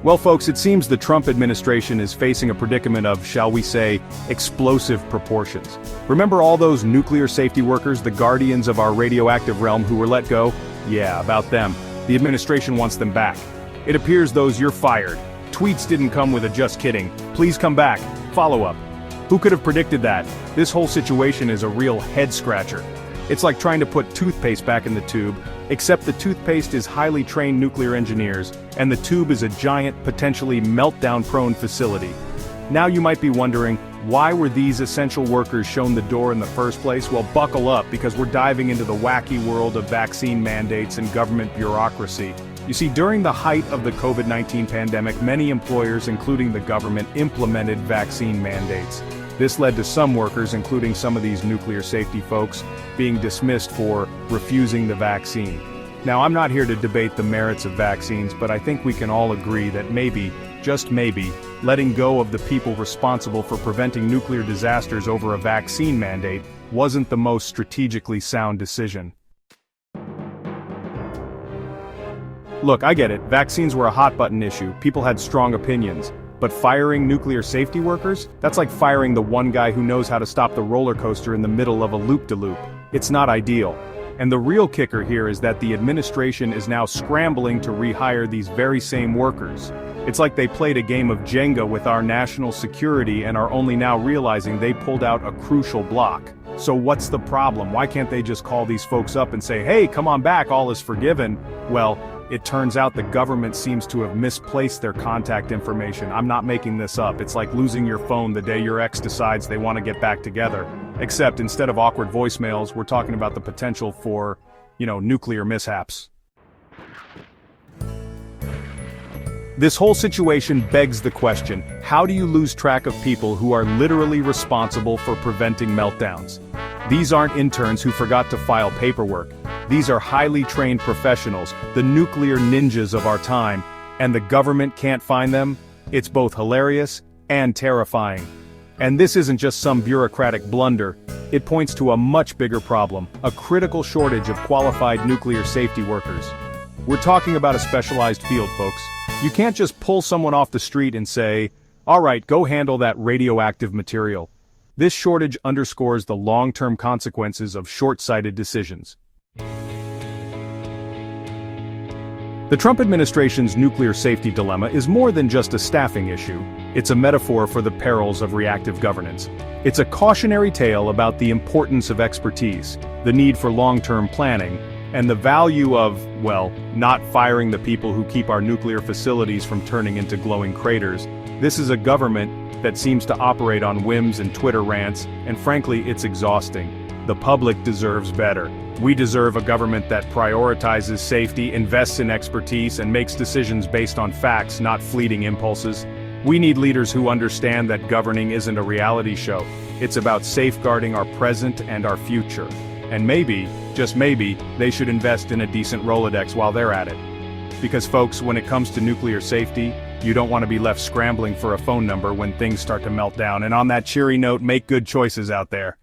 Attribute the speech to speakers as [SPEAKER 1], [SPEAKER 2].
[SPEAKER 1] Well, folks, it seems the Trump administration is facing a predicament of, shall we say, explosive proportions. Remember all those nuclear safety workers, the guardians of our radioactive realm who were let go? Yeah, about them. The administration wants them back. It appears those "you're fired" tweets didn't come with a "just kidding, please come back" follow-up. Who could have predicted that? This whole situation is a real head-scratcher. It's like trying to put toothpaste back in the tube, except the toothpaste is highly trained nuclear engineers, and the tube is a giant, potentially meltdown-prone facility. Now you might be wondering, why were these essential workers shown the door in the first place? Well, buckle up, because we're diving into the wacky world of vaccine mandates and government bureaucracy. You see, during the height of the COVID-19 pandemic, many employers, including the government, implemented vaccine mandates. This led to some workers, including some of these nuclear safety folks, being dismissed for refusing the vaccine. Now, I'm not here to debate the merits of vaccines, but I think we can all agree that maybe, just maybe, letting go of the people responsible for preventing nuclear disasters over a vaccine mandate wasn't the most strategically sound decision. Look, I get it, vaccines were a hot-button issue, people had strong opinions. But firing nuclear safety workers? That's like firing the one guy who knows how to stop the roller coaster in the middle of a loop-de-loop. It's not ideal. And the real kicker here is that the administration is now scrambling to rehire these very same workers. It's like they played a game of Jenga with our national security and are only now realizing they pulled out a crucial block. So what's the problem? Why can't they just call these folks up and say, "Hey, come on back, all is forgiven"? Well, it turns out the government seems to have misplaced their contact information. I'm not making this up. It's like losing your phone the day your ex decides they want to get back together. Except instead of awkward voicemails, we're talking about the potential for, nuclear mishaps. This whole situation begs the question, how do you lose track of people who are literally responsible for preventing meltdowns? These aren't interns who forgot to file paperwork. These are highly trained professionals, the nuclear ninjas of our time, and the government can't find them? It's both hilarious and terrifying. And this isn't just some bureaucratic blunder, it points to a much bigger problem, a critical shortage of qualified nuclear safety workers. We're talking about a specialized field, folks. You can't just pull someone off the street and say, "All right, go handle that radioactive material." This shortage underscores the long-term consequences of short-sighted decisions. The Trump administration's nuclear safety dilemma is more than just a staffing issue. It's a metaphor for the perils of reactive governance. It's a cautionary tale about the importance of expertise, the need for long-term planning, and the value of, not firing the people who keep our nuclear facilities from turning into glowing craters. This is a government that seems to operate on whims and Twitter rants, and frankly, it's exhausting. The public deserves better. We deserve a government that prioritizes safety, invests in expertise, and makes decisions based on facts, not fleeting impulses. We need leaders who understand that governing isn't a reality show. It's about safeguarding our present and our future. And maybe, just maybe, they should invest in a decent Rolodex while they're at it. Because folks, when it comes to nuclear safety, you don't want to be left scrambling for a phone number when things start to melt down. And on that cheery note, make good choices out there.